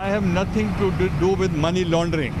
I have nothing to do with money laundering.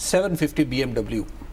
750 BMW,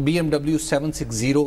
BMW 760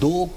2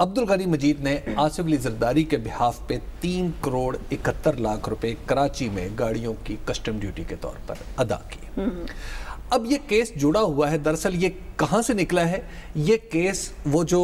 Abdul Ghani مجید نے آصف علی زرداری کے behalf پہ 3 کروڑ 71 لاکھ روپے کراچی میں گاڑیوں کی کسٹم ڈیوٹی کے طور پر ادا کیے. اب یہ کیس جڑا ہوا ہے، دراصل یہ کہاں سے نکلا ہے؟ یہ کیس وہ جو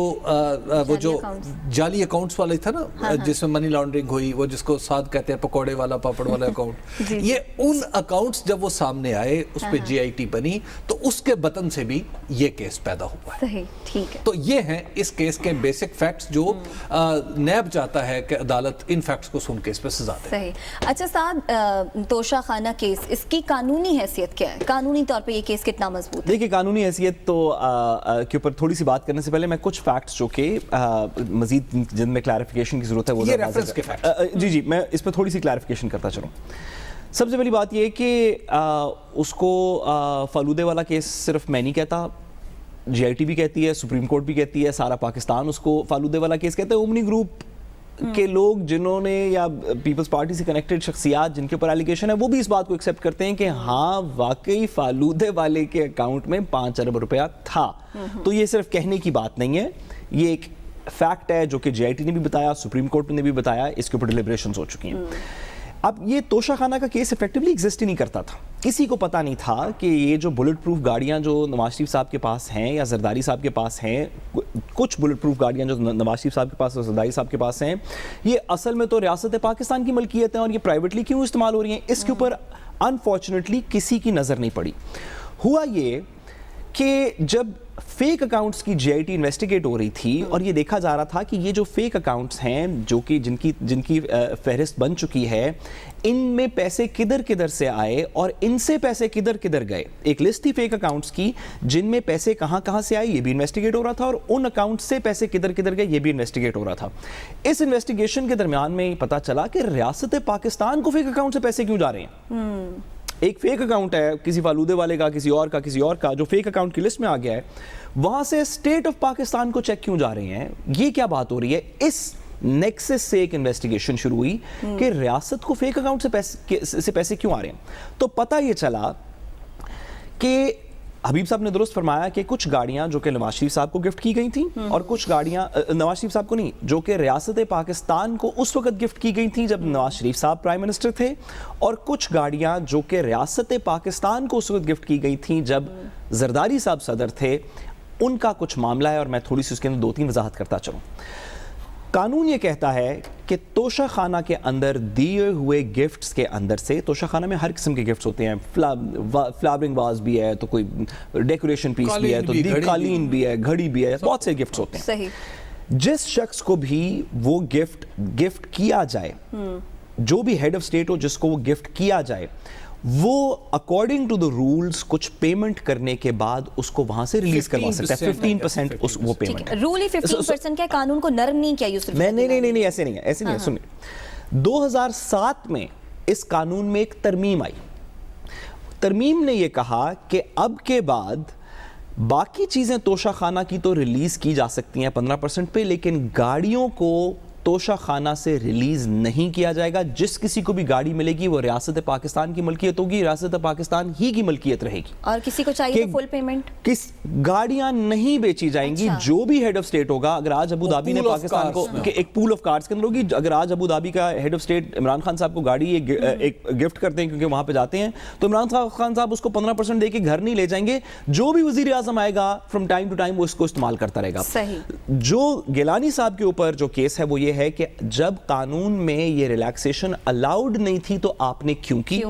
جعلی اکاؤنٹس والے تھا نا، جس میں منی لانڈرنگ ہوئی، وہ جس کو ساتھ کہتے ہیں پکوڑے والا پاپڑ والا اکاؤنٹ، یہ ان اکاؤنٹس جب وہ سامنے آئے، اس پہ جی آئی ٹی بنی، تو اس کے بطن سے بھی یہ کیس پیدا ہوا ہے. ٹھیک ہے. تو یہ ہیں اس کیس کے بیسک فیکٹس جو نیب چاہتا ہے کہ عدالت ان فیکٹس کو سن کے اس پہ سزا دے. صحیح. اچھا سعد، توشہ خانہ کیس، اس کی قانونی حیثیت کیا ہے؟ قانونی طور پہ یہ کیس کتنا مضبوط ہے؟ دیکھیے، قانونی حیثیت تو کے اوپر تھوڑی سی بات کرنے سے پہلے میں کچھ فیکٹس جو کہ مزید جن میں کلیریفیکیشن کی ضرورت ہے وہ ریفرنس کے فیکٹس، جی میں اس پہ تھوڑی سی کلیریفیکیشن کرتا چلوں. سب سے پہلی بات یہ کہ اس کو فالودے والا کیس صرف میں نہیں کہتا، جی آئی ٹی بھی کہتی ہے، سپریم کورٹ بھی کہتی ہے، سارا پاکستان اس کو فالودے والا کیس کہتے ہیں. اومنی گروپ کے لوگ جنہوں نے یا پیپلز پارٹی سے کنیکٹڈ شخصیات جن کے اوپر ایلیگیشن ہے، وہ بھی اس بات کو ایکسیپٹ کرتے ہیں کہ ہاں واقعی فالودے والے کے اکاؤنٹ میں 5 ارب روپیہ تھا. تو یہ صرف کہنے کی بات نہیں ہے، یہ ایک فیکٹ ہے جو کہ جی آئی ٹی نے بھی بتایا، سپریم کورٹ نے بھی بتایا، اس کے اوپر ڈیلیبریشنز ہو چکی ہیں. اب یہ توشہ خانہ کا کیس ایفیکٹولی ایگزسٹ ہی نہیں کرتا تھا. کسی کو پتہ نہیں تھا کہ یہ جو بلٹ پروف گاڑیاں جو نواز شریف صاحب کے پاس ہیں یا زرداری صاحب کے پاس ہیں، کچھ بلٹ پروف گاڑیاں جو نواز شریف صاحب کے پاس اور زرداری صاحب کے پاس ہیں، یہ اصل میں تو ریاست پاکستان کی ملکیت ہیں اور یہ پرائیویٹلی کیوں استعمال ہو رہی ہیں، اس کے اوپر انفارچونیٹلی کسی کی نظر نہیں پڑی. ہوا یہ کہ جب فیک اکاؤنٹس کی جی آئی ٹی انویسٹیگیٹ ہو رہی تھی اور یہ دیکھا جا رہا تھا کہ یہ جو فیک اکاؤنٹس ہیں جو کہ جن کی فہرست بن چکی ہے، ان میں پیسے کدھر سے آئے اور ان سے پیسے کدھر گئے. ایک لسٹ تھی فیک اکاؤنٹس کی جن میں پیسے کہاں سے آئے یہ بھی انویسٹیگیٹ ہو رہا تھا، اور ان اکاؤنٹس سے پیسے کدھر گئے یہ بھی انویسٹیگیٹ ہو رہا تھا. اس انویسٹیگیشن کے درمیان میں پتہ چلا کہ ریاست پاکستان کو فیک اکاؤنٹ سے پیسے کیوں جا رہے ہیں. ایک فیک اکاؤنٹ ہے کسی فالودے والے کا، کسی اور کا جو فیک اکاؤنٹ کی لسٹ میں آ گیا ہے، وہاں سے اسٹیٹ آف پاکستان کو چیک کیوں جا رہے ہیں. یہ کیا بات ہو رہی ہے؟ اس نیکسس سے ایک انویسٹیگیشن شروع ہوئی کہ ریاست کو فیک اکاؤنٹ سے پیسے کیوں آ رہے ہیں. تو پتہ یہ چلا کہ حبیب صاحب نے درست فرمایا کہ کچھ گاڑیاں جو کہ نواز شریف صاحب کو گفٹ کی گئی تھیں اور کچھ گاڑیاں نواز شریف صاحب کو نہیں، جو کہ ریاست پاکستان کو اس وقت گفٹ کی گئی تھیں جب نواز شریف صاحب پرائم منسٹر تھے، اور کچھ گاڑیاں جو کہ ریاست پاکستان کو اس وقت گفٹ کی گئی تھیں جب زرداری صاحب صدر تھے. ان کا کچھ معاملہ ہے اور میں تھوڑی سی اس کے اندر 2-3 وضاحت کرتا چلوں. قانون یہ کہتا ہے کہ توشہ خانہ کے اندر دیے ہوئے گفٹس کے اندر سے، توشہ خانہ میں ہر قسم کے گفٹس ہوتے ہیں، فلاورنگ واز بھی ہے، تو کوئی ڈیکوریشن پیس بھی ہے، تو قالین بھی ہے، گھڑی بھی ہے، بہت سے گفٹس ہوتے ہیں. صحیح. جس شخص کو بھی وہ گفٹ کیا جائے، جو بھی ہیڈ آف اسٹیٹ ہو جس کو وہ گفٹ کیا جائے، وہ اکارڈنگ ٹو دا رولز کچھ پیمنٹ کرنے کے بعد اس کو وہاں سے ریلیز کروا سکتا ہے. 15% وہ پیمنٹ ہے. رول ہی 15% کیا قانون کو نرم نہیں کیا یوسف؟ نہیں ایسے نہیں ہے. سنیے، 2007 میں اس قانون میں ایک ترمیم آئی. ترمیم نے یہ کہا کہ اب کے بعد باقی چیزیں توشہ خانہ کی تو ریلیز کی جا سکتی ہیں 15% پہ، لیکن گاڑیوں کو توشہ خانہ سے ریلیز نہیں کیا جائے گا. جس کسی کو بھی گاڑی ملے گی وہ ریاست پاکستان کی ملکیت ہوگی، ریاست پاکستان ہی کی ملکیت رہے گی. اور کسی کو چاہیے فل پیمنٹ. گاڑیاں نہیں بیچی جائیں گی. جو بھی ہیڈ آف اسٹیٹ ہوگا، اگر آج ابو دھابی نے پاکستان کو ایک پول آف کارز کے اندر ہوگی، اگر آج ابو دھابی کا head of state Imran Khan صاحب کو گاڑی ایک گفٹ کرتے ہیں کیونکہ وہاں پہ جاتے ہیں، تو عمران خان صاحب اس کو 15% دے کے گھر نہیں لے جائیں گے. جو بھی وزیر اعظم آئے گا فرام ٹائم ٹو ٹائم وہ اس کو استعمال کرتا رہے گا. جو گیلانی صاحب کے اوپر جو کیس ہے وہ یہ ہے کہ جب قانون میں یہ ریلیکسیشن الاؤڈ نہیں تھی تو آپ نے کیوں کی.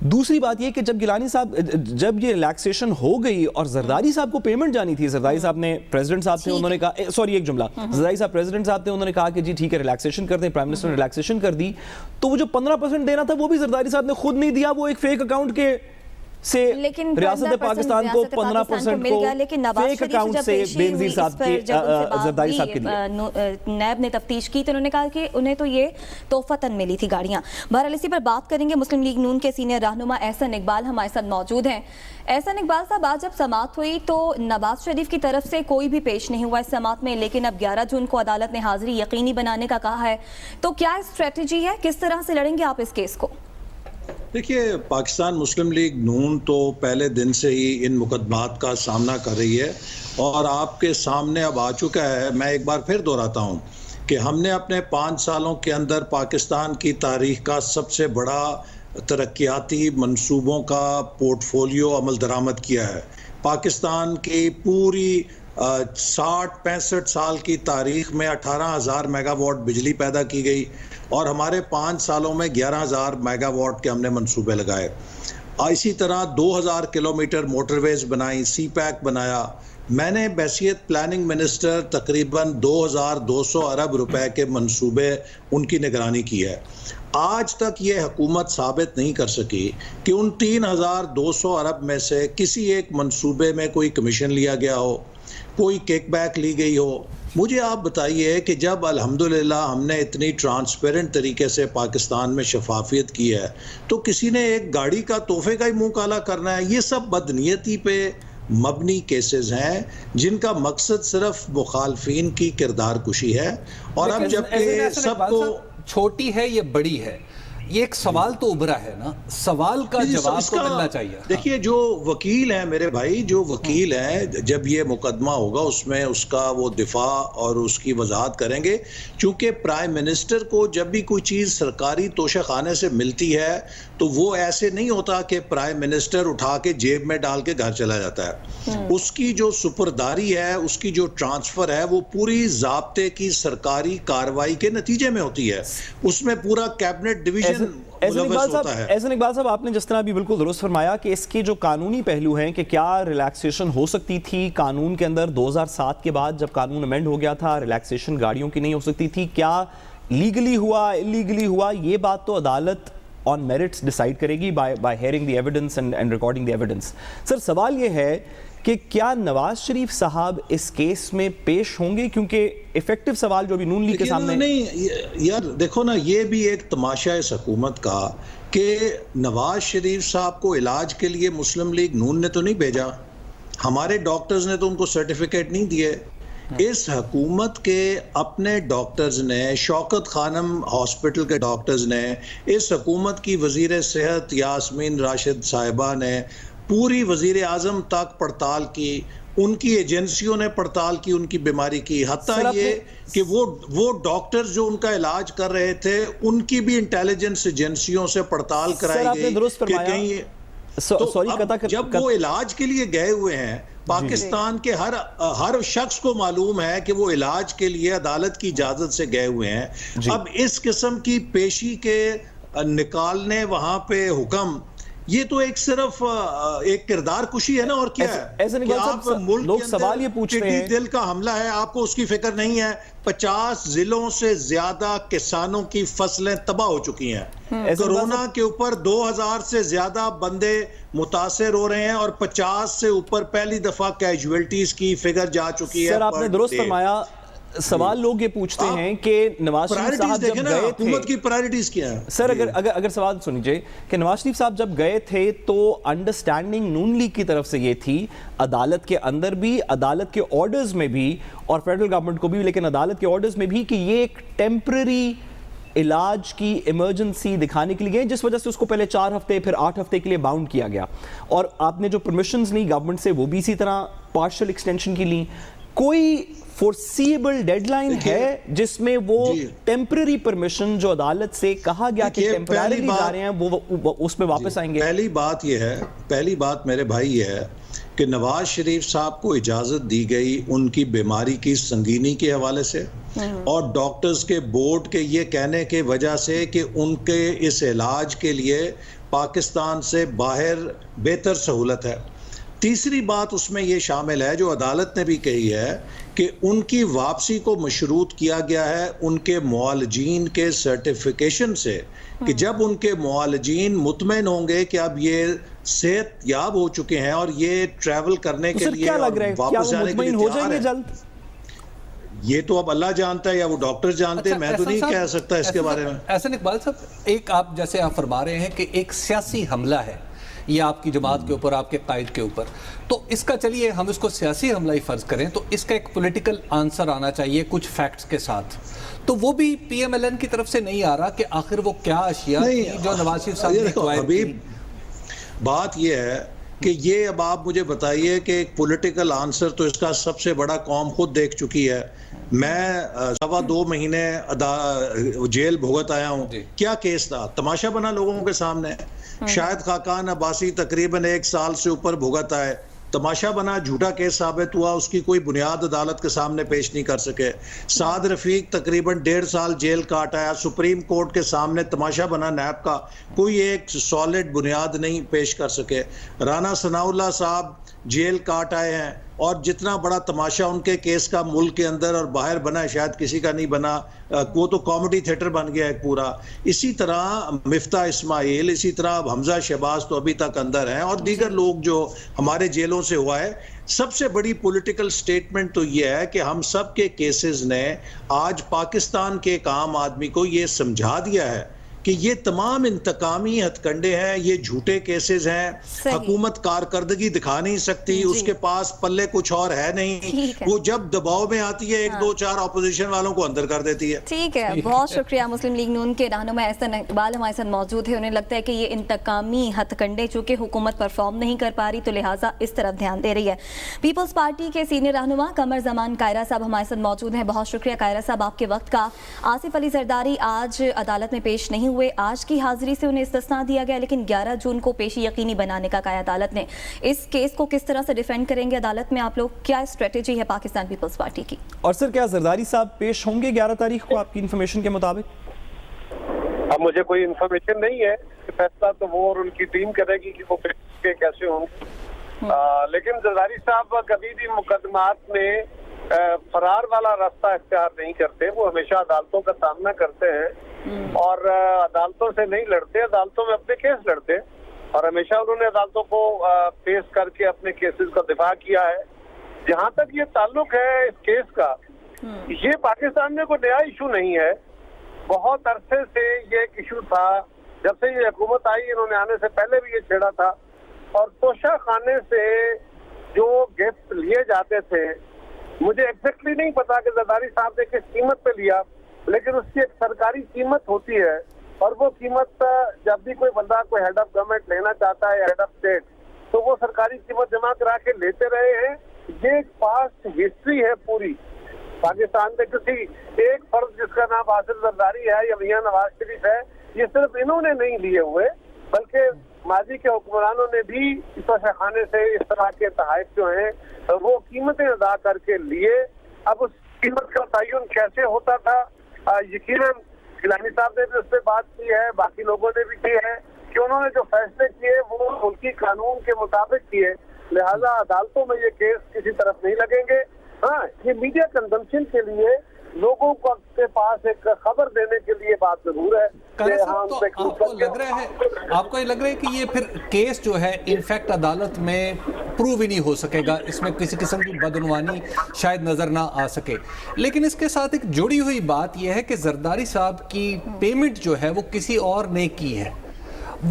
دوسری بات یہ کہ جب گیلانی صاحب جب یہ ریلیکسیشن ہو گئی اور زرداری صاحب کو پیمنٹ جانی تھی، زرداری صاحب نے پریزیڈنٹ صاحب سے انہوں نے کہا، سوری ایک جملہ، زرداری صاحب پریزیڈنٹ صاحب تھے، انہوں نے کہا کہ جی ٹھیک ہے ریلیکسیشن کر دیں، پرائم منسٹر نے ریلیکسیشن کر دی. تو وہ جو 15% دینا تھا وہ بھی زرداری صاحب نے خود نہیں دیا، وہ ایک فیک اکاؤنٹ کے سے ریاست پاکستان کو 15% کو فیک اکاؤنٹ سے بینظیر صاحب کے زرداری صاحب کے دیے. نیب نے تفتیش کی تو انہوں نے کہا کہ انہیں تو یہ تحفتاً ملی تھی گاڑیاں. بہرحال اسی پر بات کریں گے. مسلم لیگ نون کے سینئر رہنما احسن اقبال ہمارے ساتھ موجود ہیں. احسن اقبال صاحب، آج جب سماعت ہوئی تو نواز شریف کی طرف سے کوئی بھی پیش نہیں ہوا اس سماعت میں، لیکن اب 11 جون کو عدالت نے حاضری یقینی بنانے کا کہا ہے. تو کیا اسٹریٹجی ہے، کس طرح سے لڑیں گے آپ اس کیس کو؟ دیکھیے پاکستان مسلم لیگ نون تو پہلے دن سے ہی ان مقدمات کا سامنا کر رہی ہے اور آپ کے سامنے اب آ چکا ہے. میں ایک بار پھر دہراتا ہوں کہ ہم نے اپنے 5 سالوں کے اندر پاکستان کی تاریخ کا سب سے بڑا ترقیاتی منصوبوں کا پورٹ فولیو عمل درآمد کیا ہے. پاکستان کی پوری 60-65 سال کی تاریخ میں 18,000 میگا واٹ بجلی پیدا کی گئی اور ہمارے 5 سالوں میں 11,000 میگا واٹ کے ہم نے منصوبے لگائے. اسی طرح 2,000 کلومیٹر موٹر ویز بنائی, سی پیک بنایا. میں نے بحیثیت پلاننگ منسٹر تقریباً 2,200 ارب روپے کے منصوبے ان کی نگرانی کی ہے. آج تک یہ حکومت ثابت نہیں کر سکی کہ ان 3,200 ارب میں سے کسی ایک منصوبے میں کوئی کمیشن لیا گیا ہو, کوئی کیک بیک لی گئی ہو. مجھے آپ بتائیے کہ جب الحمدللہ ہم نے اتنی ٹرانسپیرنٹ طریقے سے پاکستان میں شفافیت کی ہے تو کسی نے ایک گاڑی کا تحفے کا ہی منہ کالا کرنا ہے؟ یہ سب بدنیتی پہ مبنی کیسز ہیں جن کا مقصد صرف مخالفین کی کردار کشی ہے. اور اب جب کہ سب کو چھوٹی ہے یہ بڑی ہے, یہ ایک سوال تو ابھرا ہے نا, سوال کا جواب تو ملنا چاہیے. دیکھیے جو وکیل ہیں میرے بھائی, جو وکیل ہیں, جب یہ مقدمہ ہوگا اس میں اس کا وہ دفاع اور اس کی وضاحت کریں گے. چونکہ پرائم منسٹر کو جب بھی کوئی چیز سرکاری توشہ خانے سے ملتی ہے تو وہ ایسے نہیں ہوتا کہ پرائم منسٹر اٹھا کے جیب میں ڈال کے گھر چلا جاتا ہے. اس کی جو سپرداری ہے, اس کی جو ٹرانسفر ہے, وہ پوری ضابطے کی سرکاری کارروائی کے نتیجے میں ہوتی ہے. اس میں پورا کیبنٹ ڈویژن احسن اقبال صاحب, آپ نے جس طرح بھی بالکل درست فرمایا کہ اس کے جو قانونی پہلو ہیں کہ کیا ریلیکسیشن ہو سکتی تھی قانون کے اندر 2007 کے بعد جب قانون امینڈ ہو گیا تھا, ریلیکسیشن گاڑیوں کی نہیں ہو سکتی تھی, کیا لیگلی ہوا اللیگلی ہوا, یہ بات تو عدالت آن میرٹس ڈیسائیڈ کرے گی by hearing the evidence and recording the evidence. Sir سوال یہ ہے کہ کیا نواز شریف صاحب اس کیس میں پیش ہوں گے, کیونکہ ایفیکٹو سوال جو بھی نون لیگ کے سامنے نہیں یار دیکھو نا, یہ بھی ایک تماشا ہے اس حکومت کا کہ نواز شریف صاحب کو علاج کے لیے مسلم لیگ نون نے تو نہیں بھیجا, ہمارے ڈاکٹرز نے تو ان کو سرٹیفکیٹ نہیں دیے. اس حکومت کے اپنے ڈاکٹرز نے, شوکت خانم ہاسپٹل کے ڈاکٹرز نے, اس حکومت کی وزیر صحت یاسمین راشد صاحبہ نے پوری وزیر اعظم تک پڑتال کی, ان کی ایجنسیوں نے پڑتال کی ان کی بیماری کی, حتیٰ یہ کہ وہ ڈاکٹر جو ان کا علاج کر رہے تھے ان کی بھی انٹیلیجنس ایجنسیوں سے پڑتال کرائی گئی کہ کہیں. تو جب وہ علاج کے لیے گئے ہوئے ہیں, پاکستان کے ہر شخص کو معلوم ہے کہ وہ علاج کے لیے عدالت کی اجازت سے گئے ہوئے ہیں. اب اس قسم کی پیشی کے نکالنے وہاں پہ حکم, یہ تو ایک صرف ایک کردار کشی ہے نا, اور کیا ہے کہ آپ ملک کے اندر ٹڈی دل کا حملہ ہے, آپ کو اس کی فکر نہیں ہے. 50 ضلعوں سے زیادہ کسانوں کی فصلیں تباہ ہو چکی ہیں. کرونا کے اوپر 2,000 سے زیادہ بندے متاثر ہو رہے ہیں اور 50 سے اوپر پہلی دفعہ کیجویلٹیز کی فگر جا چکی ہے. سر آپ نے درست فرمایا, سوال لوگ یہ پوچھتے ہیں کہ نواز شریف صاحب جب گئے تھے, حکومت کی پرائرٹیز کیا ہے سر, اگر سوال سنیجئے کہ نواز شریف صاحب جب گئے تھے تو انڈرسٹینڈنگ نون لیگ کی طرف سے یہ تھی, عدالت کے اندر بھی, عدالت کے آرڈرز میں بھی اور فیڈرل گورنمنٹ کو بھی, لیکن عدالت کے آرڈرز میں بھی, کہ یہ ایک ٹیمپرری علاج کی ایمرجنسی دکھانے کے لیے گئے, جس وجہ سے اس کو پہلے 4 ہفتے پھر 8 ہفتے کے لیے باؤنڈ کیا گیا. اور آپ نے جو پرمیشنز لی گورنمنٹ سے وہ بھی اسی طرح پارشل ایکسٹینشن کی لیں. کوئی فورسیبل ڈیڈ لائن ہے جس میں وہ ٹیمپرری پرمیشن جو عدالت سے کہا گیا کہ ٹیمپرری جا رہے ہیں وہ اس میں واپس آئیں گے؟ پہلی بات میرے بھائی یہ ہے کہ نواز شریف صاحب کو اجازت دی گئی ان کی بیماری کی سنگینی کے حوالے سے اور ڈاکٹرز کے بورڈ کے یہ کہنے کے وجہ سے کہ ان کے اس علاج کے لیے پاکستان سے باہر بہتر سہولت ہے. تیسری بات اس میں یہ شامل ہے جو عدالت نے بھی کہی ہے کہ ان کی واپسی کو مشروط کیا گیا ہے ان کے معالجین کے سرٹیفیکیشن سے, کہ جب ان کے معالجین مطمئن ہوں گے کہ اب یہ صحت یاب ہو چکے ہیں اور یہ ٹریول کرنے کے لیے واپس جانے کے لیے تیار ہیں. یہ تو اب اللہ جانتا ہے یا وہ ڈاکٹر جانتے ہیں, میں تو نہیں کہہ سکتا اس کے بارے میں. احسن اقبال صاحب, ایک آپ جیسے آپ فرما رہے ہیں کہ ایک سیاسی حملہ ہے, یا آپ کی جماعت کے اوپر، آپ کے قائد کے اوپر. تو اس کا چلیے ہم اس کو سیاسی حملہ ہی فرض کریں تو اس کا ایک پولیٹیکل آنسر آنا چاہیے کچھ فیکٹس کے ساتھ. تو وہ بھی پی ایم ایل این کی طرف سے نہیں آ رہا کہ آخر وہ کیا اشیاء تھی جو نواز شریف صاحب نے ایکوائر کی. بات یہ ہے کہ یہ اب آپ مجھے بتائیے کہ ایک پولیٹیکل آنسر تو اس کا سب سے بڑا قوم خود دیکھ چکی ہے. میں 2.25 مہینے جیل بھگت آیا ہوں. کیا کیس تھا؟ تماشا بنا لوگوں کے سامنے. شاہد خاقان عباسی تقریباً 1 سال سے اوپر بھگت آئے. تماشا بنا، جھوٹا کیس ثابت ہوا، اس کی کوئی بنیاد عدالت کے سامنے پیش نہیں کر سکے. سعد رفیق تقریباً 1.5 سال جیل کاٹ آیا. سپریم کورٹ کے سامنے تماشا بنا نیب کا، کوئی ایک سالڈ بنیاد نہیں پیش کر سکے. رانا ثناء اللہ صاحب جیل کاٹ آئے ہیں، اور جتنا بڑا تماشا ان کے کیس کا ملک کے اندر اور باہر بنا ہے شاید کسی کا نہیں بنا. وہ تو کامیڈی تھیٹر بن گیا ایک پورا. اسی طرح مفتاح اسماعیل، اسی طرح حمزہ شہباز تو ابھی تک اندر ہیں، اور دیگر لوگ جو ہمارے جیلوں سے ہوا ہے. سب سے بڑی پولیٹیکل سٹیٹمنٹ تو یہ ہے کہ ہم سب کے کیسز نے آج پاکستان کے ایک عام آدمی کو یہ سمجھا دیا ہے کہ یہ تمام انتقامی ہتھ کنڈے ہیں، یہ جھوٹے کیسز ہیں. حکومت کارکردگی دکھا نہیں سکتی، اس کے پاس پلے کچھ اور ہے نہیں. وہ جب دباؤ میں آتی ہے 1-2-4 اپوزیشن والوں کو اندر کر دیتی ہے. ٹھیک ہے، بہت شکریہ. مسلم لیگ نون کے رہنما احسن اقبال ہمارے ساتھ موجود ہے. انہیں لگتا ہے کہ یہ انتقامی ہتھ کنڈے چونکہ حکومت پرفارم نہیں کر پا رہی تو لہٰذا اس طرف دھیان دے رہی ہے. پیپلز پارٹی کے سینئر رہنما قمر زمان قائرہ صاحب ہمارے ساتھ موجود ہیں. بہت شکریہ قائرہ صاحب آپ کے وقت کا. آصف علی زرداری آج عدالت میں پیش نہیں ہوئے. آج کی حاضری سے انہیں استثناء دیا گیا، لیکن 11 جون کو پیشی یقینی بنانے کا کہا عدالت نے. اس کیس کو کس طرح سے ڈیفینڈ کریں گے عدالت میں آپ لوگ؟ کیا اسٹریٹجی ہے پاکستان پیپلز پارٹی کی؟ اور سر کیا زرداری صاحب پیش ہوں گے 11 تاریخ کو آپ کی انفارمیشن کے مطابق؟ اب مجھے کوئی انفارمیشن نہیں ہے، فیصلہ تو وہ اور ان کی ٹیم کرے گی کہ وہ کیسے ہوں گے. لیکن زرداری صاحب کبھی بھی مقدمات میں فرار والا راستہ اختیار نہیں کرتے. وہ ہمیشہ عدالتوں کا سامنا کرتے ہیں اور عدالتوں سے نہیں لڑتے، عدالتوں میں اپنے کیس لڑتے. اور ہمیشہ انہوں نے عدالتوں کو پیش کر کے اپنے کیسز کا دفاع کیا ہے. جہاں تک یہ تعلق ہے اس کیس کا، یہ پاکستان میں کوئی نیا ایشو نہیں ہے. بہت عرصے سے یہ ایک ایشو تھا. جب سے یہ حکومت آئی انہوں نے آنے سے پہلے بھی یہ چھیڑا تھا. اور توشہ خانے سے جو گیسٹ لیے جاتے تھے، مجھے ایگزیکٹلی نہیں پتا کہ زرداری صاحب نے کس قیمت پہ لیا، لیکن اس کی ایک سرکاری قیمت ہوتی ہے. اور وہ قیمت جب بھی کوئی بندہ کوئی ہیڈ آف گورنمنٹ لینا چاہتا ہے، ہیڈ آف اسٹیٹ، تو وہ سرکاری قیمت جمع کرا کے لیتے رہے ہیں. یہ ایک پاسٹ ہسٹری ہے پوری پاکستان میں. کسی ایک فرد جس کا نام آصف زرداری ہے یا میاں نواز شریف ہے، یہ صرف انہوں نے نہیں لیے ہوئے، بلکہ ماضی کے حکمرانوں نے بھی توشہ خانے سے اس طرح کے تحائف جو ہیں وہ قیمتیں ادا کر کے لیے. اب اس قیمت کا تعین کیسے ہوتا تھا، یقیناً گیلانی صاحب نے بھی اس پہ بات کی ہے، باقی لوگوں نے بھی کی ہے کہ انہوں نے جو فیصلے کیے وہ ملکی قانون کے مطابق کیے. لہذا عدالتوں میں یہ کیس کسی طرف نہیں لگیں گے. ہاں، یہ میڈیا کنزمپشن کے لیے لوگوں کے پاس ایک خبر دینے کے لیے بات ضرور ہے. آپ کو یہ لگ رہا ہے کہ یہ پھر کیس جو ہے انفیکٹ عدالت میں پروو ہی نہیں ہو سکے گا، اس میں کسی قسم کی بدعنوانی شاید نظر نہ آ سکے. لیکن اس کے ساتھ ایک جڑی ہوئی بات یہ ہے کہ زرداری صاحب کی پیمنٹ جو ہے وہ کسی اور نے کی ہے.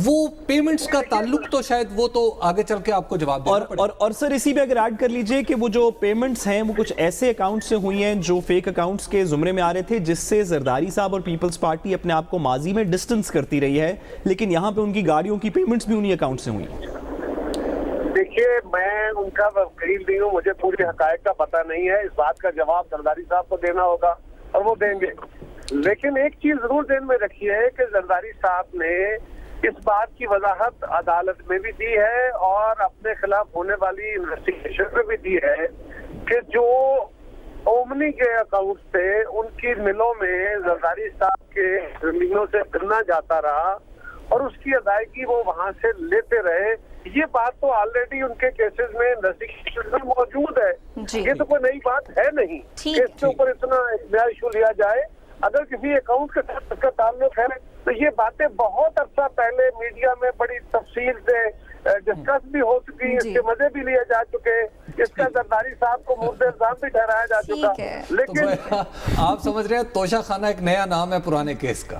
وہ پیمنٹس کا تعلق تو شاید وہ تو آگے چل کے آپ کو جواب دینا پڑے. اور سر اسی پہ اگر ایڈ کر لیجئے کہ وہ جو پیمنٹس ہیں وہ کچھ ایسے اکاؤنٹ سے ہوئی ہیں جو فیک اکاؤنٹس کے زمرے میں آ رہے تھے، جس سے زرداری صاحب اور پیپلز پارٹی اپنے آپ کو ماضی میں ڈسٹنس کرتی رہی ہے، لیکن یہاں پہ ان کی گاڑیوں کی پیمنٹس بھی انہی اکاؤنٹ سے ہوئی ہیں. دیکھیے، میں ان کا وکیل نہیں ہوں، مجھے پورے حقائق کا پتہ نہیں ہے. اس بات کا جواب زرداری صاحب کو دینا ہوگا اور وہ دیں گے. لیکن ایک چیز ضرور ذہن میں رکھیے کہ زرداری صاحب نے اس بات کی وضاحت عدالت میں بھی دی ہے اور اپنے خلاف ہونے والی انویسٹیگیشن میں بھی دی ہے کہ جو اومنی کے اکاؤنٹ تھے ان کی ملوں میں زرداری صاحب کے زمینوں سے گنا جاتا رہا اور اس کی ادائیگی وہ وہاں سے لیتے رہے. یہ بات تو آلریڈی ان کے کیسز میں انویسٹیگیشن میں موجود ہے. یہ تو کوئی نئی بات ہے نہیں کہ اس کے اوپر اتنا نیا ایشو لیا جائے. اگر کسی اکاؤنٹ کے ساتھ اس کا تعلق ہے تو یہ باتیں بہت عرصہ پہلے میڈیا میں بڑی تفصیل سے ڈسکس بھی ہو چکی، اس کے مزے بھی لیے جا چکے، اس کا زرداری صاحب کو مورد الزام بھی ٹھہرایا جا چکا. لیکن آپ سمجھ رہے ہیں توشہ خانہ ایک نیا نام ہے پرانے کیس کا.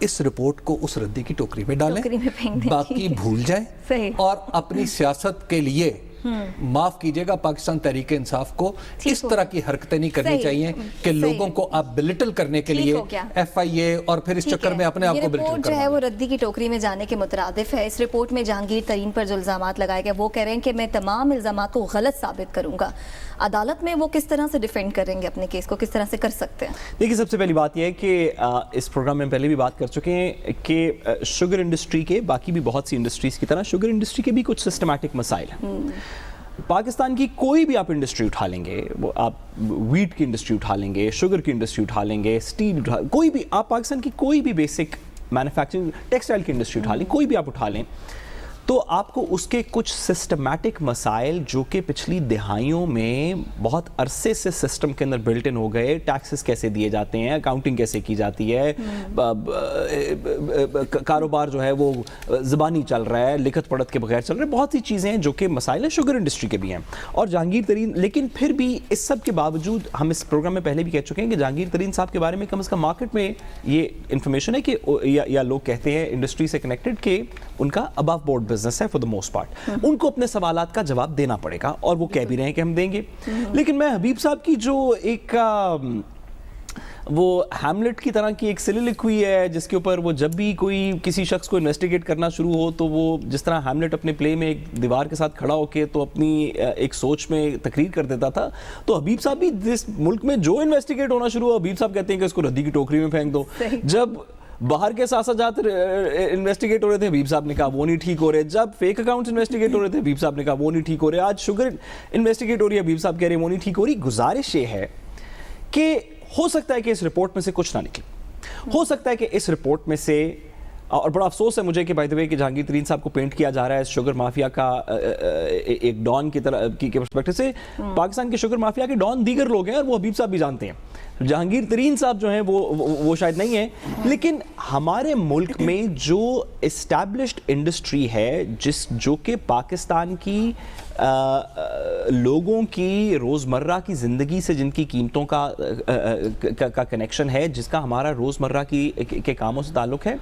اس رپورٹ کو اس ردی کی ٹوکری میں ڈالیں, ٹوکری میں پھینک دیں, باقی بھول جائیں صحیح. اور اپنی سیاست کے لیے معاف کیجیے گا پاکستان تحریک انصاف کو اس طرح کی حرکتیں نہیں کرنی چاہیے کہ لوگوں کو آپ بلٹل کرنے کے لیے ایف آئی اے اور پھر اس چکر میں اپنے آپ کو بلٹل رپورٹ جو ہے وہ ردی کی ٹوکری میں جانے کے مترادف ہے. اس رپورٹ میں جہانگیر ترین پر جو الزامات لگائے گئے وہ کہہ رہے ہیں کہ میں تمام الزامات کو غلط ثابت کروں گا. عدالت میں وہ کس طرح سے ڈیفینڈ کریں گے اپنے کیس کو, کس طرح سے کر سکتے ہیں؟ دیکھیے سب سے پہلی بات یہ ہے کہ اس پروگرام میں پہلے بھی بات کر چکے ہیں کہ شوگر انڈسٹری کے باقی بھی بہت سی انڈسٹریز کی طرح شوگر انڈسٹری کے بھی کچھ سسٹمیٹک مسائل ہیں. پاکستان کی کوئی بھی آپ انڈسٹری اٹھا لیں گے, وہ آپ ویٹ کی انڈسٹری اٹھا لیں گے, شوگر کی انڈسٹری اٹھا لیں گے, اسٹیل کوئی بھی آپ پاکستان کی کوئی بھی بیسک مینوفیکچرنگ ٹیکسٹائل کی انڈسٹری اٹھا لیں, کوئی بھی آپ اٹھا لیں, تو آپ کو اس کے کچھ سسٹمیٹک مسائل جو کہ پچھلی دہائیوں میں بہت عرصے سے سسٹم کے اندر بلٹ ان ہو گئے, ٹیکسز کیسے دیے جاتے ہیں, اکاؤنٹنگ کیسے کی جاتی ہے, کاروبار جو ہے وہ زبانی چل رہا ہے, لکھت پڑھت کے بغیر چل رہا ہے, بہت سی چیزیں ہیں جو کہ مسائل ہیں شوگر انڈسٹری کے بھی ہیں. اور جہانگیر ترین, لیکن پھر بھی اس سب کے باوجود ہم اس پروگرام میں پہلے بھی کہہ چکے ہیں کہ جہانگیر ترین صاحب کے بارے میں کم از کم مارکیٹ میں یہ انفارمیشن ہے کہ یا لوگ کہتے ہیں انڈسٹری سے کنیکٹڈ کہ ان کا ابو بورڈ بزنس ہے فار دا موسٹ پارٹ. ان کو اپنے سوالات کا جواب دینا پڑے گا اور وہ کہہ بھی رہے ہیں کہ ہم دیں گے. لیکن میں حبیب صاحب کی جو ایک وہ ہیملٹ کی طرح کی ایک سلیلکوئی ہے جس کے اوپر وہ جب بھی کوئی کسی شخص کو انویسٹیگیٹ کرنا شروع ہو تو وہ جس طرح ہیملٹ اپنے پلے میں ایک دیوار کے ساتھ کھڑا ہو کے تو اپنی ایک سوچ میں تقریر کر دیتا تھا, تو حبیب صاحب بھی جس ملک میں جو انویسٹیگیٹ ہونا شروع ہو حبیب صاحب کہتے ہیں کہ اس کو ردی کی ٹوکری میں پھینک دو. جب باہر کے سیاست انویسٹیگیٹ ہو رہے تھے حبیب صاحب نے کہا وہ نہیں ٹھیک ہو رہے, جب فیک اکاؤنٹس انویسٹیگیٹ ہو رہے تھے حبیب صاحب نے کہا وہ نہیں ٹھیک ہو رہے, آج شوگر انویسٹیگیٹ ہو رہی ہے حبیب صاحب کہہ رہے ہیں وہ نہیں ٹھیک ہو رہی. گزارش یہ ہے کہ ہو سکتا ہے کہ اس رپورٹ میں سے کچھ نہ نکلے, ہو سکتا ہے کہ اس رپورٹ میں سے, اور بڑا افسوس ہے مجھے کہ بائی دی وے کہ جہانگیر ترین صاحب کو پینٹ کیا جا رہا ہے شوگر مافیا کا ایک ڈان کی طرح کی پرسپیکٹو سے. پاکستان کے شوگر مافیا کے ڈان دیگر لوگ ہیں اور وہ حبیب صاحب بھی جانتے ہیں, جہانگیر ترین صاحب جو ہیں وہ شاید نہیں ہیں. لیکن ہمارے ملک میں جو اسٹیبلشڈ انڈسٹری ہے جو کہ پاکستان کی لوگوں کی روزمرہ کی زندگی سے جن کی قیمتوں کا کنیکشن ہے, جس کا ہمارا روزمرہ کے کاموں سے تعلق ہے,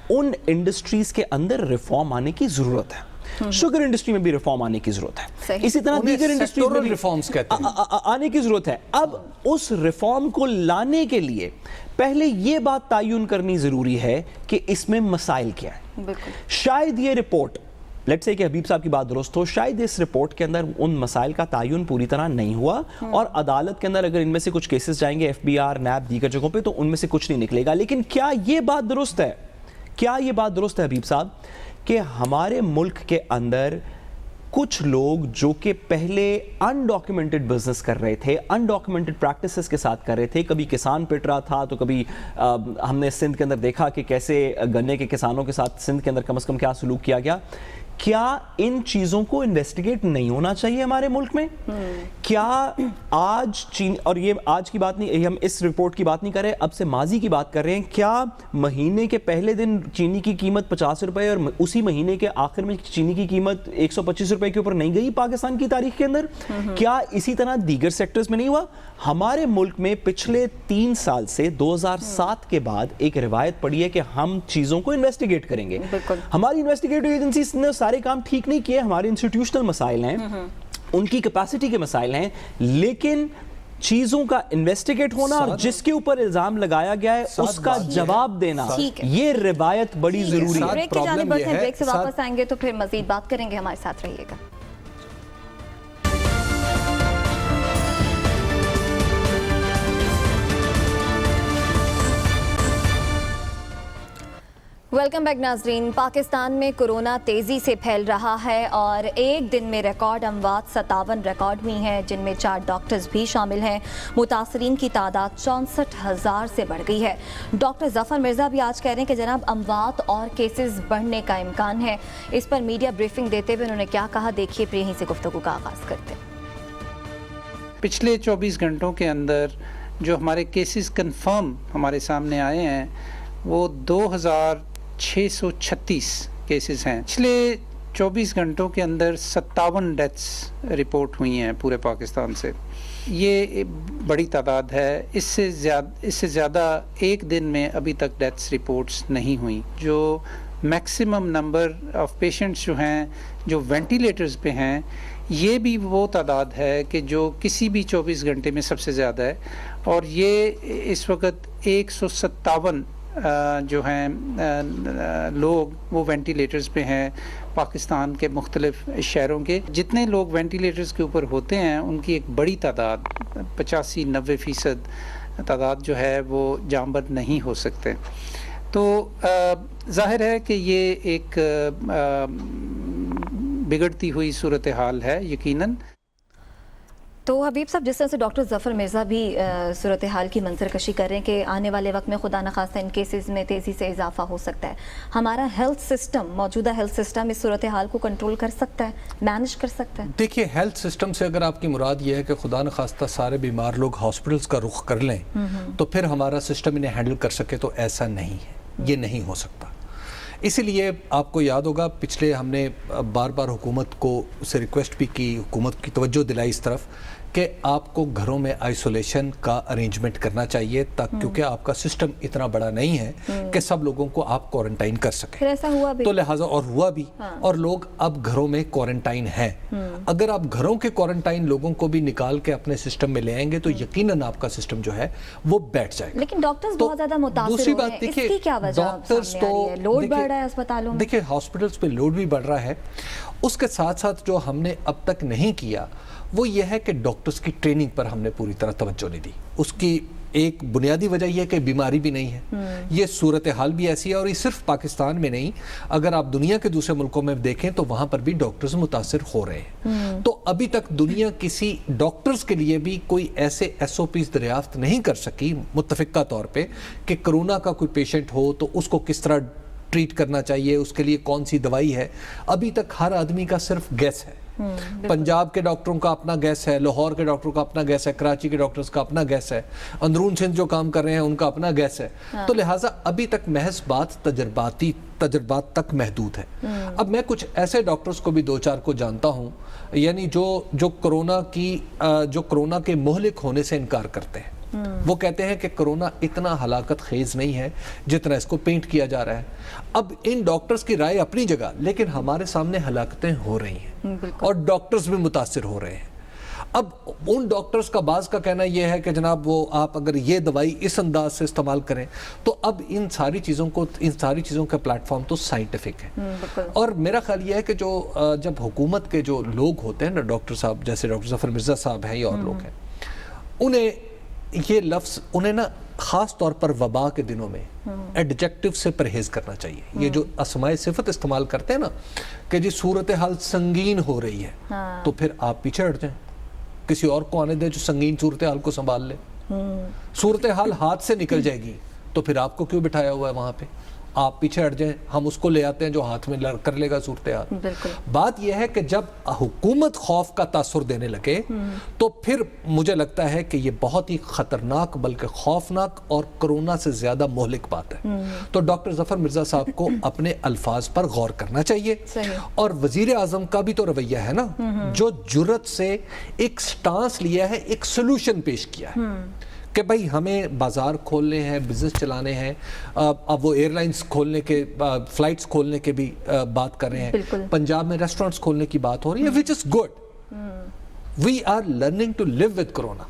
ان انڈسٹریز کے اندر ریفارم آنے کی ضرورت ہے. شوگر انڈسٹری میں بھی ریفارم آنے کی ضرورت ہے, اسی طرح دیگر انڈسٹریز میں بھی ریفارمز کہتے ہیں آنے کی ضرورت ہے. اب اس ریفارم کو لانے کے لیے پہلے یہ بات تعین کرنی ضروری ہے کہ اس میں مسائل کیا ہیں. شاید یہ رپورٹ لیٹس سے کہ حبیب صاحب کی بات درست ہو, شاید اس رپورٹ کے اندر ان مسائل کا تعین پوری طرح نہیں ہوا اور عدالت کے اندر اگر ان میں سے کچھ کیسز جائیں گے ایف بی آر نیب دیگر جگہوں پہ تو ان میں سے کچھ نہیں نکلے گا. لیکن کیا یہ بات درست ہے, کیا یہ بات درست ہے حبیب صاحب کہ ہمارے ملک کے اندر کچھ لوگ جو کہ پہلے انڈاکیومنٹڈ بزنس کر رہے تھے, انڈاکیومنٹڈ پریکٹسز کے ساتھ کر رہے تھے, کبھی کسان پٹ رہا تھا تو کبھی ہم نے سندھ کے اندر دیکھا کہ کیسے گنے کے کسانوں کے ساتھ سندھ کے اندر کم از کم کیا سلوک کیا گیا, کیا ان چیزوں کو انویسٹیگیٹ نہیں ہونا چاہیے ہمارے ملک میں؟ کیا آج چین, اور یہ آج کی بات نہیں, ہم اس رپورٹ کی بات نہیں کر رہے, اب سے ماضی کی بات کر رہے ہیں, کیا مہینے کے پہلے دن چینی کی قیمت 50 روپے اور اسی مہینے کے آخر میں چینی کی قیمت 125 روپے کے اوپر نہیں گئی پاکستان کی تاریخ کے اندر؟ کیا اسی طرح دیگر سیکٹرز میں نہیں ہوا؟ ہمارے ملک میں پچھلے 3 سال سے 2007 کے بعد ایک روایت پڑی ہے کہ ہم چیزوں کو انویسٹیگیٹ کریں گے. ہماری انویسٹیگیٹو ایجنسیز نے سارے کام ٹھیک نہیں کیے, ہمارے انسٹیٹیوشنل مسائل ہیں, ان کی کیپیسٹی کے مسائل ہیں, لیکن چیزوں کا انویسٹیگیٹ ہونا اور جس کے اوپر الزام لگایا گیا ہے اس کا جواب دینا, یہ روایت بڑی ضروری ہے. بریک کی جانب بڑھتے ہیں, بریک سے واپس آئیں گے تو پھر مزید بات کریں گے, ہمارے ساتھ رہیے گا. ویلکم بیک ناظرین. پاکستان میں کورونا تیزی سے پھیل رہا ہے اور ایک دن میں ریکارڈ اموات 57 ریکارڈ ہوئی ہیں, جن میں 4 ڈاکٹرز بھی شامل ہیں. متاثرین کی تعداد 64,000 سے بڑھ گئی ہے. ڈاکٹر ظفر مرزا بھی آج کہہ رہے ہیں کہ جناب اموات اور کیسز بڑھنے کا امکان ہے. اس پر میڈیا بریفنگ دیتے ہوئے انہوں نے کیا کہا, دیکھیے پھر یہیں سے گفتگو کا آغاز کرتے ہیں. پچھلے 24 گھنٹوں کے اندر جو ہمارے کیسز کنفرم ہمارے سامنے آئے ہیں وہ 2636 کیسز ہیں. پچھلے 24 گھنٹوں کے اندر 57 ڈیتھس رپورٹ ہوئی ہیں پورے پاکستان سے. یہ بڑی تعداد ہے. اس سے زیادہ ایک دن میں ابھی تک ڈیتھس رپورٹس نہیں ہوئیں. جو میکسیمم نمبر آف پیشنٹس جو ہیں جو وینٹیلیٹرز پہ ہیں, یہ بھی وہ تعداد ہے کہ جو کسی بھی 24 گھنٹے میں سب سے زیادہ ہے. اور یہ اس وقت 157 جو ہیں لوگ وہ وینٹیلیٹرز پہ ہیں پاکستان کے مختلف شہروں کے. جتنے لوگ وینٹیلیٹرز کے اوپر ہوتے ہیں ان کی ایک بڑی تعداد 85-90% تعداد جو ہے وہ جانبر نہیں ہو سکتے. تو ظاہر ہے کہ یہ ایک بگڑتی ہوئی صورتحال ہے یقیناً. تو حبیب صاحب, جس طرح سے ڈاکٹر ظفر مرزا بھی صورتحال کی منظر کشی کر رہے ہیں کہ آنے والے وقت میں خدا نخواستہ ان کیسز میں تیزی سے اضافہ ہو سکتا ہے, ہمارا ہیلتھ سسٹم, موجودہ ہیلتھ سسٹم اس صورتحال کو کنٹرول کر سکتا ہے, مینج کر سکتا ہے؟ دیکھیے, ہیلتھ سسٹم سے اگر آپ کی مراد یہ ہے کہ خدا نخواستہ سارے بیمار لوگ ہاسپٹلس کا رخ کر لیں تو پھر ہمارا سسٹم انہیں ہینڈل کر سکے, تو ایسا نہیں ہے, یہ نہیں ہو سکتا. اسی لیے آپ کو یاد ہوگا پچھلے ہم نے بار بار حکومت کو سے ریکویسٹ بھی کی, حکومت کی توجہ دلائی اس طرف کہ آپ کو گھروں میں آئسولیشن کا ارینجمنٹ کرنا چاہیے, کیونکہ آپ کا سسٹم اتنا بڑا نہیں ہے کہ سب لوگوں کو آپ کوارنٹائن کر سکیں. پھر ایسا ہوا بھی, تو لہٰذا اور ہوا بھی, اور لوگ اب گھروں میں کوارنٹائن ہیں. اگر آپ گھروں کے کوارنٹائن لوگوں کو بھی نکال کے اپنے سسٹم میں لے آئیں گے تو یقیناً آپ کا سسٹم جو ہے وہ بیٹھ جائے گا. لیکن ڈاکٹرز بہت زیادہ متاثر ہو رہے ہیں, اس کی کیا وجہ سامنے آ رہی ہے؟ لوڈ بڑھ رہا ہے اسپتالوں میں. دیکھیں, ہاسپٹلس پہ لوڈ بھی بڑھ رہا ہے. اس کے ساتھ ساتھ جو ہم نے اب تک نہیں کیا وہ یہ ہے کہ ڈاکٹرز کی ٹریننگ پر ہم نے پوری طرح توجہ نہیں دی. اس کی ایک بنیادی وجہ یہ ہے کہ بیماری بھی نہیں ہے, یہ صورتحال بھی ایسی ہے, اور یہ صرف پاکستان میں نہیں, اگر آپ دنیا کے دوسرے ملکوں میں دیکھیں تو وہاں پر بھی ڈاکٹرز متاثر ہو رہے ہیں. تو ابھی تک دنیا کسی ڈاکٹرز کے لیے بھی کوئی ایسے SOPs دریافت نہیں کر سکی متفقہ طور پہ کہ کرونا کا کوئی پیشنٹ ہو تو اس کو کس طرح ٹریٹ کرنا چاہیے, اس کے لیے کون سی دوائی ہے. ابھی تک ہر آدمی کا صرف گیس ہے. پنجاب کے ڈاکٹروں کا اپنا گیس ہے, لاہور کے ڈاکٹروں کا اپنا گیس ہے, کراچی کے ڈاکٹرز کا اپنا گیس ہے, اندرون سندھ جو کام کر رہے ہیں ان کا اپنا گیس ہے. تو لہٰذا ابھی تک محض بات تجربات تک محدود ہے. اب میں کچھ ایسے ڈاکٹرز کو بھی 2-4 کو جانتا ہوں, یعنی جو کرونا کے مہلک ہونے سے انکار کرتے ہیں. وہ کہتے ہیں کہ کرونا اتنا ہلاکت خیز نہیں ہے جتنا اس کو پینٹ کیا جا رہا ہے. اب ان ڈاکٹرز کی رائے اپنی جگہ, لیکن ہمارے سامنے ہلاکتیں ہو رہی ہیں اور ڈاکٹرز بھی متاثر ہو رہے ہیں. اب ان ڈاکٹرز کا بعض کا کہنا یہ ہے کہ جناب وہ آپ اگر یہ دوائی اس انداز سے استعمال کریں تو اب ان ساری چیزوں کا پلیٹ فارم تو سائنٹیفک ہے. اور میرا خیال یہ ہے کہ جب حکومت کے جو لوگ ہوتے ہیں نا, ڈاکٹر صاحب جیسے ڈاکٹر ظفر مرزا صاحب ہیں یا اور لوگ ہیں, انہیں یہ لفظ نا خاص طور پر وبا کے دنوں میں ایڈجیکٹو سے پرہیز کرنا چاہیے. یہ جو اسماء صفت استعمال کرتے ہیں نا کہ جی صورتحال سنگین ہو رہی ہے, تو پھر آپ پیچھے ہٹ جائیں, کسی اور کو آنے دیں جو سنگین صورتحال کو سنبھال لے. صورتحال ہاتھ سے نکل جائے گی تو پھر آپ کو کیوں بٹھایا ہوا ہے وہاں پہ؟ آپ پیچھے ہٹ جائیں, ہم اس کو لے آتے ہیں جو ہاتھ میں کر لے گا صورتحال. بات یہ ہے کہ جب حکومت خوف کا تاثر دینے لگے تو پھر مجھے لگتا ہے کہ یہ بہت ہی خطرناک بلکہ خوفناک اور کرونا سے زیادہ مہلک بات ہے. تو ڈاکٹر ظفر مرزا صاحب کو اپنے الفاظ پر غور کرنا چاہیے. اور وزیر اعظم کا بھی تو رویہ ہے نا, جو جرأت سے ایک سٹانس لیا ہے, ایک سلوشن پیش کیا ہے کہ بھائی ہمیں بازار کھولنے ہیں, بزنس چلانے ہیں. اب وہ ایئر لائنز کھولنے کے, فلائٹس کھولنے کے بھی بات کر رہے ہیں. پنجاب میں ریسٹورنٹس کھولنے کی بات ہو رہی ہے, which is good. We are learning to live with corona.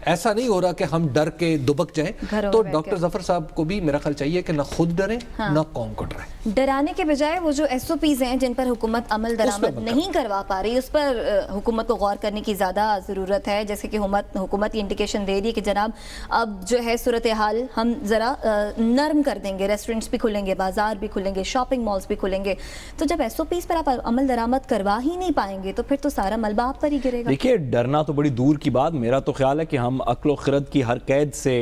ایسا نہیں ہو رہا کہ ہم ڈر کے دبک جائیں. تو ڈاکٹر ظفر صاحب کو بھی میرا خیال چاہیے کہ نہ خود ڈریں نہ قوم کو ڈرائیں. ڈرانے کے بجائے وہ جو SOPs ہیں جن پر حکومت عمل درآمد نہیں کروا پا رہی, اس پر حکومت کو غور کرنے کی زیادہ ضرورت ہے. جیسے کہ حکومت یہ انڈیکیشن دے رہی ہے کہ جناب اب جو ہے صورتحال ہم ذرا نرم کر دیں گے, ریسٹورنٹس بھی کھلیں گے, بازار بھی کھلیں گے, شاپنگ مالز بھی کھلیں گے. تو جب SOPs پر آپ عمل درآمد کروا ہی نہیں پائیں گے تو پھر تو سارا ملبہ آپ پر ہی گرے گا. دیکھیے, ڈرنا تو بڑی دور کی بات, میرا تو خیال ہے کہ ہم عقل و خرد کی ہر قید سے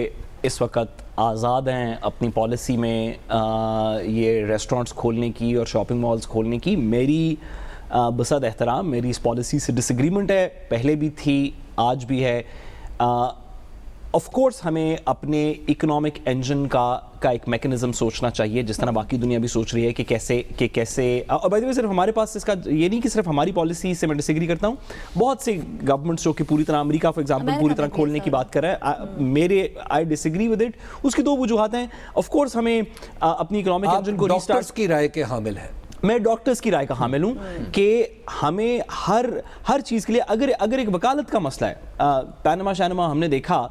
اس وقت آزاد ہیں اپنی پالیسی میں یہ ریسٹورنٹس کھولنے کی اور شاپنگ مالز کھولنے کی. میری بصد احترام میری اس پالیسی سے ڈس ایگریمنٹ ہے, پہلے بھی تھی آج بھی ہے. آف کورس ہمیں اپنے اکنامک انجن کا کا ایک میکنزم سوچنا چاہیے جس طرح باقی دنیا بھی سوچ رہی ہے کہ کیسے اور بائی دی وے صرف ہمارے پاس اس کا یہ نہیں کہ صرف ہماری پالیسی سے میں ڈس ایگری کرتا ہوں, بہت سے گورنمنٹس جو کہ پوری طرح امریکہ فار ایگزامپل پوری طرح کھولنے کی بات کر رہا ہے, میرے آئی ڈس ایگری ود اٹ. اس کی دو وجوہات ہیں. آف کورس ہمیں اپنی اکنامک انجن کو ڈاکٹرز کی رائے کے حامل ہیں, میں ڈاکٹرز کی رائے کا حامل ہوں کہ ہمیں ہر چیز کے لیے اگر ایک وکالت کا مسئلہ ہے, پینما شینما ہم نے دیکھا,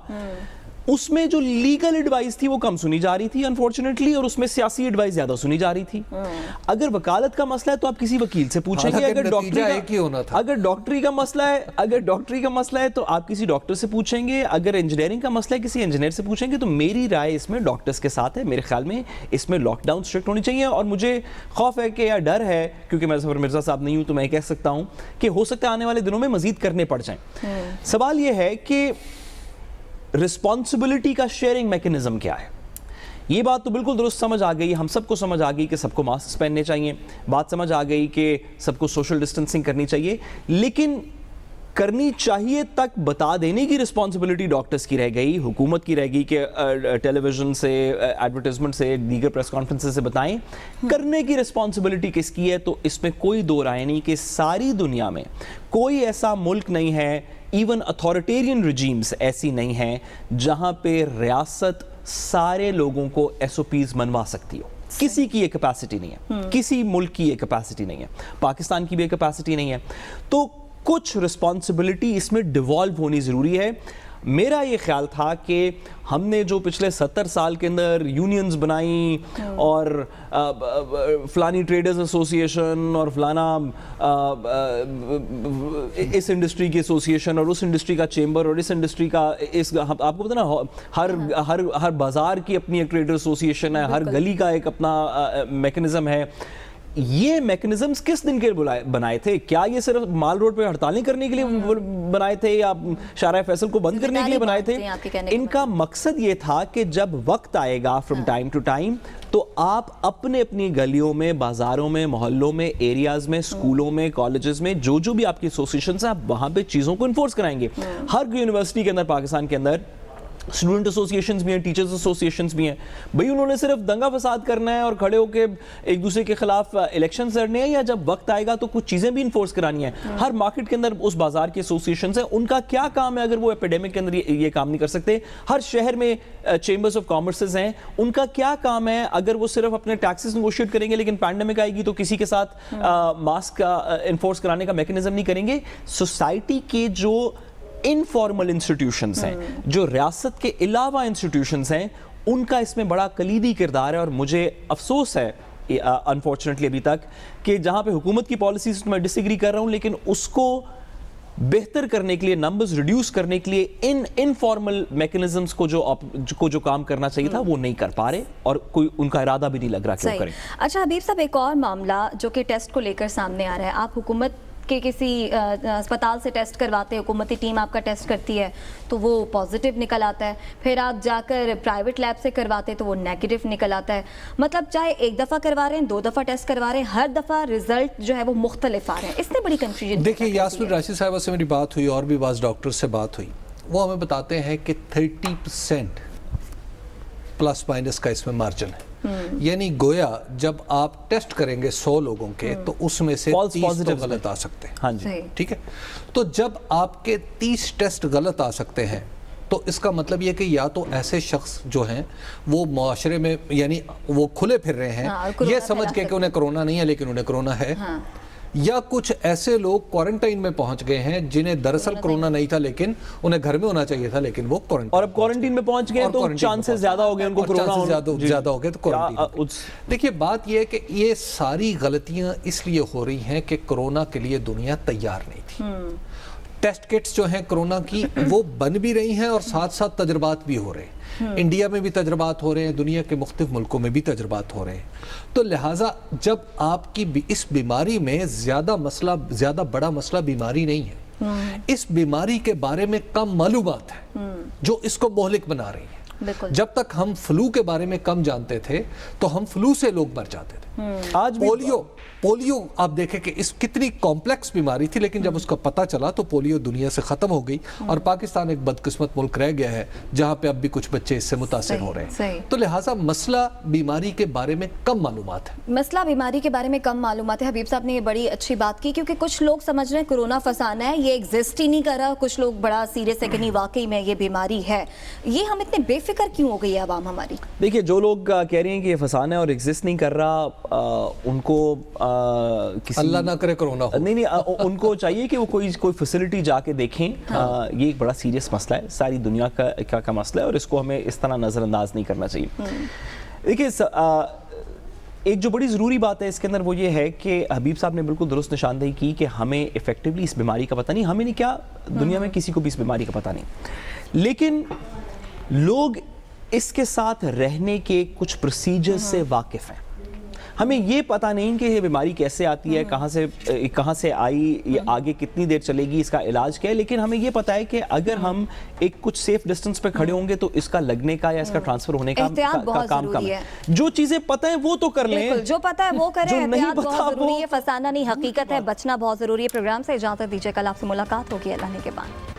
اس میں جو لیگل ایڈوائز تھی وہ کم سنی جا رہی تھی انفارچونیٹلی, اور اس میں سیاسی ایڈوائز زیادہ سنی جا رہی تھی. اگر وکالت کا مسئلہ ہے تو آپ کسی وکیل سے پوچھیں گے, اگر ڈاکٹری کا مسئلہ ہے تو آپ کسی ڈاکٹر سے پوچھیں گے, اگر انجینئرنگ کا مسئلہ ہے کسی انجینئر سے پوچھیں گے. تو میری رائے اس میں ڈاکٹرز کے ساتھ ہے. میرے خیال میں اس میں لاک ڈاؤن اسٹرکٹ ہونی چاہیے, اور مجھے خوف ہے کہ یا ڈر ہے, کیونکہ میں ظفر مرزا صاحب نہیں ہوں تو میں کہہ سکتا ہوں کہ ہو سکتا ہے آنے والے دنوں میں مزید کرنے پڑ جائیں. سوال یہ ہے کہ رسپانسبلٹی کا شیئرنگ میکنزم کیا ہے. یہ بات تو بالکل درست سمجھ آ گئی, ہم سب کو سمجھ آ گئی کہ سب کو ماسک پہننے چاہیے, بات سمجھ آ گئی کہ سب کو سوشل ڈسٹنسنگ کرنی چاہیے, لیکن کرنی چاہیے تک بتا دینے کی رسپانسبلٹی ڈاکٹرز کی رہ گئی, حکومت کی رہ گئی کہ ٹیلی ویژن سے, ایڈورٹائزمنٹ سے, دیگر پریس کانفرنس سے بتائیں. کرنے کی رسپانسبلٹی کس کی ہے؟ تو اس میں کوئی دو رائے نہیں کہ ساری دنیا میں کوئی ایسا ملک نہیں ہے, ایون اتھارٹیرین رجیمز ایسی نہیں ہیں جہاں پہ ریاست سارے لوگوں کو ایس او پیز منوا سکتی ہو. کسی کی یہ کیپیسٹی نہیں ہے, کسی ملک کی یہ کیپیسٹی نہیں ہے, پاکستان کی بھی یہ کیپیسٹی نہیں ہے. تو کچھ رسپانسبلٹی اس میں ڈیوالو ہونی ضروری ہے. میرا یہ خیال تھا کہ ہم نے جو پچھلے 70 سال کے اندر یونینز بنائیں اور فلانی ٹریڈرز ایسوسی ایشن اور فلانا اس انڈسٹری کی ایسوسی ایشن اور اس انڈسٹری کا چیمبر اور اس انڈسٹری کا آپ کو پتہ نا ہر بازار کی اپنی ایک ٹریڈر ایسوسی ایشن ہے, ہر گلی کا ایک اپنا میکنزم ہے. یہ میکنزمز کس دن کے بنائے تھے؟ کیا یہ صرف مال روڈ پہ ہڑتالیں کرنے کے لیے بنائے تھے یا شارع فیصل کو بند کرنے کے لیے بنائے تھے؟ ان کا مقصد یہ تھا کہ جب وقت آئے گا فرام ٹائم ٹو ٹائم تو آپ اپنی گلیوں میں, بازاروں میں, محلوں میں, ایریاز میں, اسکولوں میں, کالجز میں, جو بھی آپ کی ایسوسیشنز ہیں, آپ وہاں پہ چیزوں کو انفورس کرائیں گے. ہر یونیورسٹی کے اندر پاکستان کے اندر اسٹوڈنٹ ایسوسیشنز بھی ہیں, ٹیچرز ایسوسیشنز بھی ہیں. بھئی انہوں نے صرف دنگا فساد کرنا ہے اور کھڑے ہو کے ایک دوسرے کے خلاف الیکشنز لڑنے ہیں, یا جب وقت آئے گا تو کچھ چیزیں بھی انفورس کرانی ہیں؟ ہر مارکیٹ کے اندر اس بازار کی ایسوسیشنز ہیں, ان کا کیا کام ہے اگر وہ ایپیڈیمک کے اندر یہ کام نہیں کر سکتے؟ ہر شہر میں چیمبرز آف کامرسز ہیں, ان کا کیا کام ہے اگر وہ صرف اپنے ٹیکسز نیگوشیٹ کریں گے لیکن پینڈیمک آئے گی تو کسی کے ساتھ ماسک انفورس کرانے کا میکنزم نہیں کریں گے؟ سوسائٹی کے جو انفارمل انسٹیٹیوشنز ہیں, جو ریاست کے علاوہ انسٹیٹیوشنز ہیں, ان کا اس میں بڑا کلیدی کردار ہے. اور مجھے افسوس ہے انفارچونیٹلی ابھی تک کہ جہاں پہ حکومت کی پالیسیز میں ڈس ایگری کر رہا ہوں, لیکن اس کو بہتر کرنے کے لیے, نمبرز ریڈیوس کرنے کے لیے ان انفارمل میکنزمز کو جو کام کرنا چاہیے تھا وہ نہیں کر پا رہے, اور کوئی ان کا ارادہ بھی نہیں لگ رہا کہ وہ کریں. اچھا حبیب صاحب, ایک اور معاملہ جو کہ ٹیسٹ کو لے کر سامنے آ رہا ہے. آپ حکومت کہ کسی اسپتال سے ٹیسٹ کرواتے ہیں, حکومتی ٹیم آپ کا ٹیسٹ کرتی ہے تو وہ پازیٹیو نکل آتا ہے, پھر آپ جا کر پرائیویٹ لیب سے کرواتے ہیں تو وہ نیگیٹو نکل آتا ہے. مطلب چاہے ایک دفعہ کروا رہے ہیں, 2 دفعہ ٹیسٹ کروا رہے ہیں, ہر دفعہ رزلٹ جو ہے وہ مختلف آ رہے ہیں. اس سے بڑی کنفیوژن. دیکھیں یاسمین راشد صاحبہ سے میری بات ہوئی اور بھی بعض ڈاکٹر سے بات ہوئی, وہ ہمیں بتاتے ہیں کہ 30% پلس مائنس کا اس میں مارجن ہے. یعنی گویا جب آپ ٹیسٹ کریں گے 100 لوگوں کے تو اس میں سے 30 تو غلط آ سکتے ہیں. ہاں جی, ٹھیک ہے. تو جب آپ کے 30 ٹیسٹ غلط آ سکتے ہیں تو اس کا مطلب یہ کہ یا تو ایسے شخص جو ہیں وہ معاشرے میں یعنی وہ کھلے پھر رہے ہیں یہ سمجھ کے کہ انہیں کرونا نہیں ہے لیکن انہیں کرونا ہے, یا کچھ ایسے لوگ کوارنٹائن میں پہنچ گئے ہیں جنہیں دراصل کرونا نہیں تھا لیکن انہیں گھر میں ہونا چاہیے تھا لیکن وہ کوارنٹائن, اور اب کوارنٹائن میں پہنچ گئے تو چانسز زیادہ ہو گئے ان کو کرونا زیادہ ہو گئے تو کوارنٹائن. دیکھیے بات یہ ہے کہ یہ ساری غلطیاں اس لیے ہو رہی ہیں کہ کرونا کے لیے دنیا تیار نہیں تھی. ٹیسٹ کٹس جو ہیں کرونا کی وہ بن بھی رہی ہیں اور ساتھ ساتھ تجربات بھی ہو رہے ہیں. انڈیا میں بھی تجربات ہو رہے ہیں, دنیا کے مختلف ملکوں میں بھی تجربات ہو رہے ہیں. تو لہٰذا جب آپ کی اس بیماری میں زیادہ بڑا مسئلہ بیماری نہیں ہے, اس بیماری کے بارے میں کم معلومات ہے جو اس کو مہلک بنا رہی ہیں. جب تک ہم فلو کے بارے میں کم جانتے تھے تو ہم فلو سے لوگ مر جاتے تھے. آج بھی پولیو آپ دیکھیں کہ اس کتنی کمپلیکس بیماری تھی، لیکن جب اس کا پتہ چلا تو پولیو دنیا سے ختم ہو گئی، اور پاکستان ایک بدقسمت ملک رہ گیا ہے جہاں پہ اب بھی کچھ بچے اس سے متاثر ہو رہے ہیں. تو لہٰذا مسئلہ بیماری کے بارے میں کم معلومات ہے. مسئلہ بیماری کے بارے میں کم معلومات ہے. حبیب صاحب نے یہ بڑی اچھی بات کی، کیونکہ کچھ لوگ سمجھ رہے ہیں کرونا فسانہ ہے، یہ ایگزسٹ ہی نہیں کر رہا. کچھ لوگ بڑا سیریس ہے کہ نہیں واقعی میں یہ بیماری ہے. یہ ہم اتنے بے فکر کیوں ہو گئی ہے عوام ہماری؟ دیکھیے، جو لوگ کہہ رہے ہیں کہ یہ فسانہ ہے اور ایگزسٹ نہیں کر رہا، ان کو اللہ نہ کرے کرونا ہو. نہیں، ان کو چاہیے کہ وہ کوئی فیسلٹی جا کے دیکھیں. یہ ایک بڑا سیریس مسئلہ ہے، ساری دنیا کا مسئلہ ہے، اور اس کو ہمیں اس طرح نظر انداز نہیں کرنا چاہیے. دیکھیے، ایک جو بڑی ضروری بات ہے اس کے اندر وہ یہ ہے کہ حبیب صاحب نے بالکل درست نشاندہی کی کہ ہمیں ایفیکٹولی اس بیماری کا پتہ نہیں. ہمیں نہیں، کیا دنیا میں کسی کو بھی اس بیماری کا پتہ نہیں، لیکن لوگ اس کے ساتھ رہنے کے کچھ پروسیجر سے واقف ہیں. ہمیں یہ پتہ نہیں کہ یہ بیماری کیسے آتی ہے، کہاں سے آئی، یہ آگے کتنی دیر چلے گی، اس کا علاج کیا ہے. لیکن ہمیں یہ پتہ ہے کہ اگر ہم ایک کچھ سیف ڈسٹنس پہ کھڑے ہوں گے تو اس کا لگنے کا یا اس کا ٹرانسفر ہونے کا کام کم ہے. جو چیزیں پتہ ہیں وہ تو کر لیں، جو پتہ ہے وہ کریں. احتیاط بہت ضروری ہے، فسانہ نہیں حقیقت ہے، بچنا بہت ضروری ہے. پروگرام سے اجازت دیجیے، کل آپ سے ملاقات ہوگی اللہ کے بعد.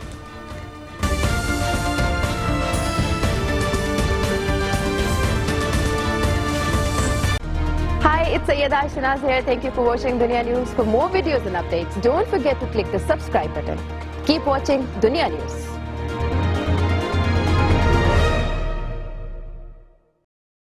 Hi, it's Sayyeda Shanaz here. Thank you for watching Dunya News. For more videos and updates, don't forget to click the subscribe button. Keep watching Dunya News.